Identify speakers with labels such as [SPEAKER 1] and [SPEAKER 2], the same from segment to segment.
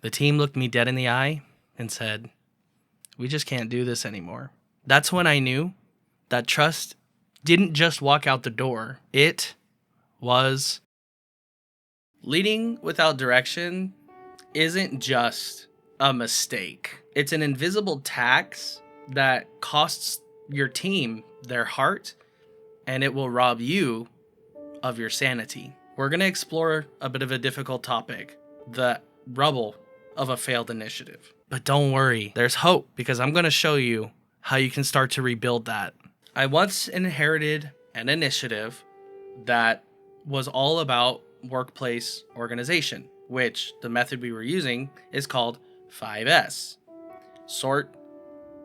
[SPEAKER 1] The team looked me dead in the eye and said, "We just can't do this anymore." That's when I knew that trust didn't just walk out the door. It was leading without direction isn't just a mistake. It's an invisible tax that costs your team their heart, and it will rob you of your sanity. We're going to explore a bit of a difficult topic, the rubble of a failed initiative. But don't worry, there's hope, because I'm going to show you how you can start to rebuild that. I once inherited an initiative that was all about workplace organization, which the method we were using is called 5S. Sort,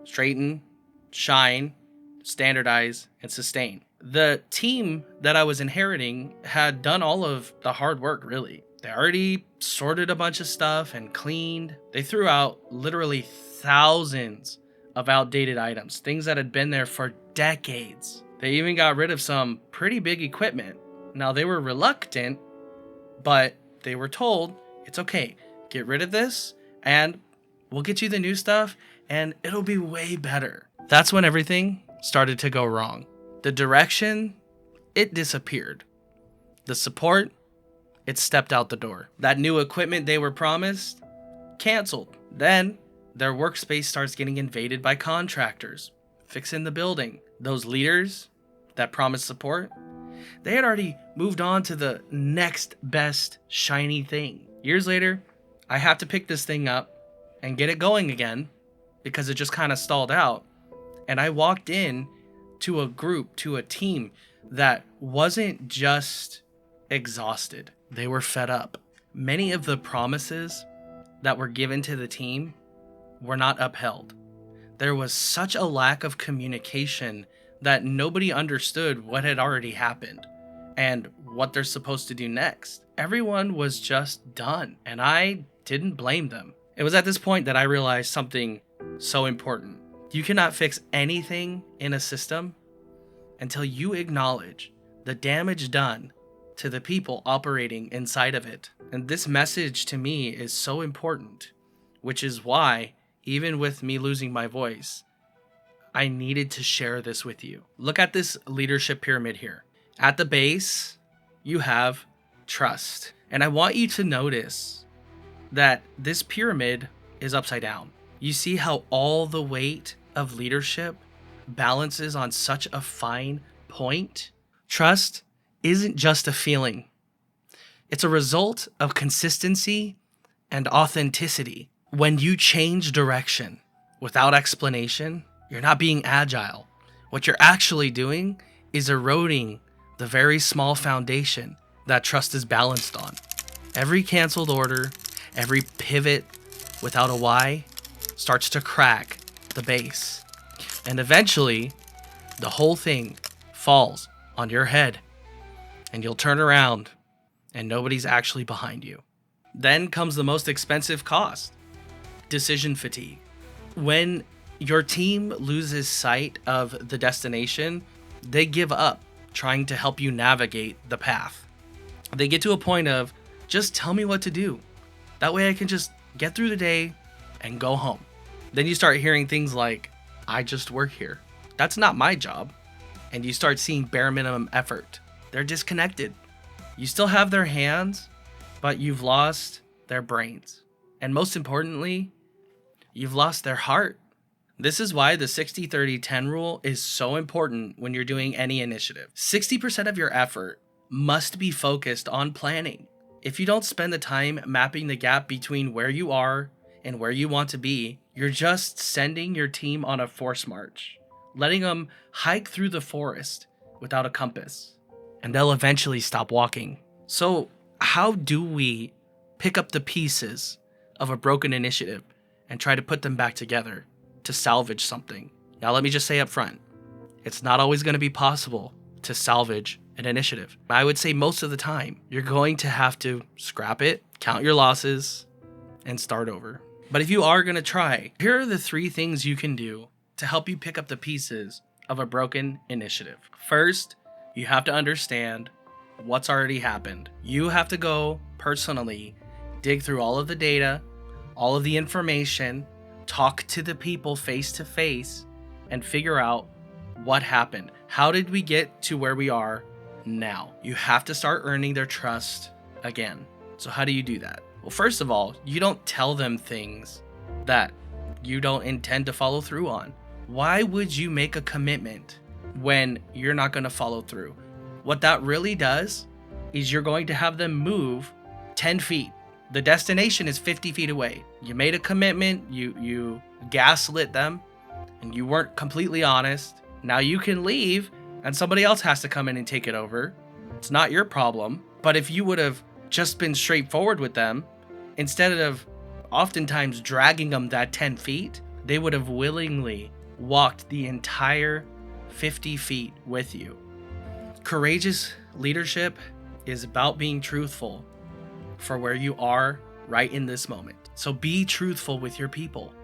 [SPEAKER 1] straighten, shine, standardize, and sustain. The team that I was inheriting had done all of the hard work, really. They already sorted a bunch of stuff and cleaned. They threw out literally thousands of outdated items, things that had been there for decades. They even got rid of some pretty big equipment. Now, they were reluctant, but they were told, it's okay, get rid of this and we'll get you the new stuff and it'll be way better. That's when everything started to go wrong. The direction, it disappeared. The support, it stepped out the door. That new equipment they were promised, canceled. Then their workspace starts getting invaded by contractors, fixing the building. Those leaders that promised support, they had already moved on to the next best shiny thing. Years later, I have to pick this thing up and get it going again because it just kind of stalled out. And I walked in to a group, to a team that wasn't just exhausted. They were fed up. Many of the promises that were given to the team were not upheld. There was such a lack of communication that nobody understood what had already happened and what they're supposed to do next. Everyone was just done, and I didn't blame them. It was at this point that I realized something so important. You cannot fix anything in a system until you acknowledge the damage done to the people operating inside of it. And this message to me is so important, which is why, even with me losing my voice, I needed to share this with you. Look at this leadership pyramid here. At the base, you have trust. And I want you to notice that this pyramid is upside down. You see how all the weight of leadership balances on such a fine point? Trust isn't just a feeling. It's a result of consistency and authenticity. When you change direction without explanation, you're not being agile. What you're actually doing is eroding the very small foundation that trust is balanced on. Every canceled order, every pivot without a why starts to crack the base. And eventually, the whole thing falls on your head and you'll turn around and nobody's actually behind you. Then comes the most expensive cost, decision fatigue. When your team loses sight of the destination, they give up trying to help you navigate the path. They get to a point of, just tell me what to do. That way I can just get through the day and go home. Then you start hearing things like, I just work here. That's not my job. And you start seeing bare minimum effort. They're disconnected. You still have their hands, but you've lost their brains. And most importantly, you've lost their heart. This is why the 60-30-10 rule is so important when you're doing any initiative. 60% of your effort must be focused on planning. If you don't spend the time mapping the gap between where you are and where you want to be, you're just sending your team on a force march, letting them hike through the forest without a compass, and they'll eventually stop walking. So how do we pick up the pieces of a broken initiative and try to put them back together to salvage something? Now, let me just say up front, it's not always going to be possible to salvage an initiative. I would say most of the time, you're going to have to scrap it, count your losses, and start over. But if you are going to try, here are the 3 things you can do to help you pick up the pieces of a broken initiative. First, you have to understand what's already happened. You have to go personally dig through all of the data, all of the information, talk to the people face to face, and figure out what happened. How did we get to where we are now? You have to start earning their trust again. So how do you do that? Well, first of all, you don't tell them things that you don't intend to follow through on. Why would you make a commitment when you're not going to follow through? What that really does is you're going to have them move 10 feet. The destination is 50 feet away. You made a commitment, you gaslit them, and you weren't completely honest. Now you can leave and somebody else has to come in and take it over. It's not your problem. But if you would have just been straightforward with them, instead of oftentimes dragging them that 10 feet, they would have willingly walked the entire 50 feet with you. Courageous leadership is about being truthful for where you are right in this moment. So be truthful with your people.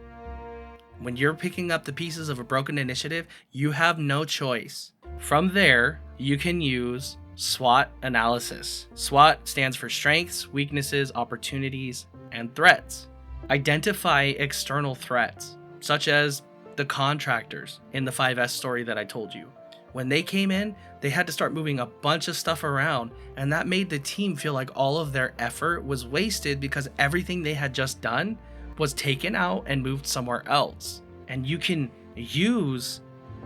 [SPEAKER 1] When you're picking up the pieces of a broken initiative, you have no choice. From there, you can use SWOT analysis. SWOT stands for strengths, weaknesses, opportunities, and threats. Identify external threats, such as the contractors in the 5S story that I told you. When they came in, they had to start moving a bunch of stuff around, and that made the team feel like all of their effort was wasted because everything they had just done was taken out and moved somewhere else. And you can use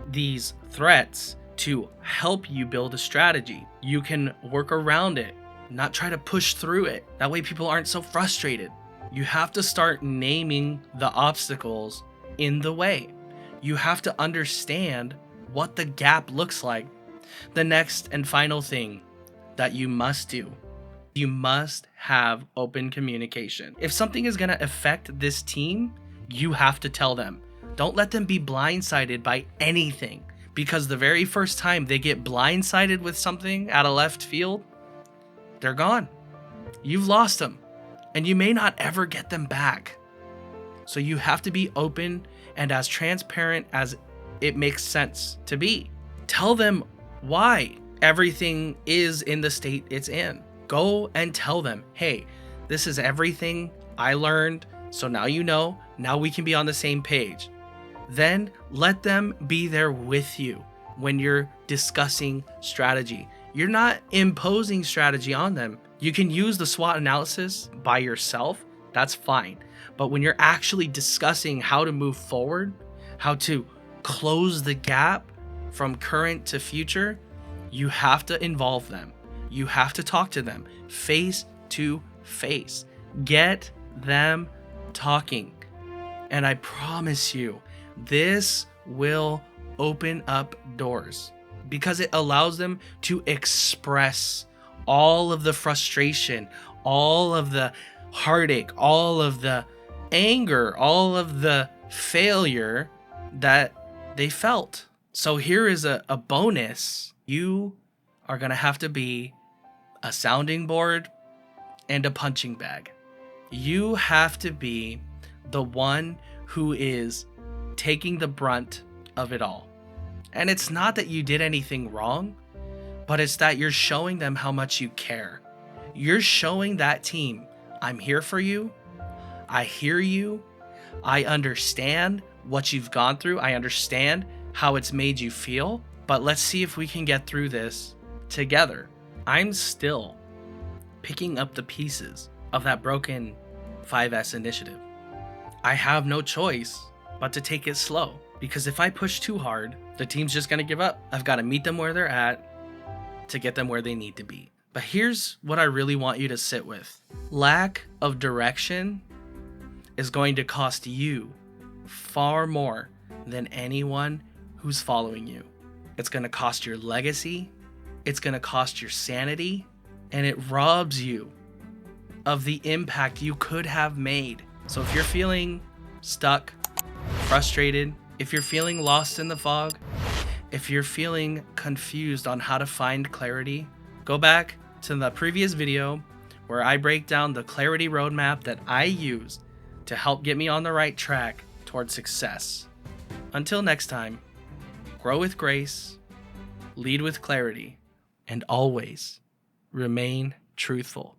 [SPEAKER 1] these threats to help you build a strategy. You can work around it, not try to push through it. That way people aren't so frustrated. You have to start naming the obstacles in the way. You have to understand what the gap looks like. The next and final thing that you must do, you must have open communication. If something is going to affect this team, you have to tell them. Don't let them be blindsided by anything, because the very first time they get blindsided with something out of left field, they're gone. You've lost them, and you may not ever get them back. So you have to be open and as transparent as it makes sense to be. Tell them why everything is in the state it's in. Go and tell them, hey, this is everything I learned, so now you know, now we can be on the same page. Then let them be there with you when you're discussing strategy. You're not imposing strategy on them. You can use the SWOT analysis by yourself, that's fine. But when you're actually discussing how to move forward, how to close the gap from current to future, you have to involve them. You have to talk to them face to face. Get them talking. And I promise you, this will open up doors because it allows them to express all of the frustration, all of the heartache, all of the anger, all of the failure that they felt. So here is a bonus. You are going to have to be a sounding board and a punching bag. You have to be the one who is taking the brunt of it all. And it's not that you did anything wrong, but it's that you're showing them how much you care. You're showing that team, I'm here for you. I hear you. I understand what you've gone through. I understand how it's made you feel, but let's see if we can get through this together. I'm still picking up the pieces of that broken 5S initiative. I have no choice but to take it slow, because if I push too hard, the team's just going to give up. I've got to meet them where they're at to get them where they need to be. But here's what I really want you to sit with. Lack of direction is going to cost you far more than anyone who's following you. It's going to cost your legacy, it's going to cost your sanity, and it robs you of the impact you could have made. So if you're feeling stuck, frustrated, if you're feeling lost in the fog, if you're feeling confused on how to find clarity, go back to the previous video where I break down the clarity roadmap that I used to help get me on the right track towards success. Until next time, grow with grace, lead with clarity, and always remain truthful.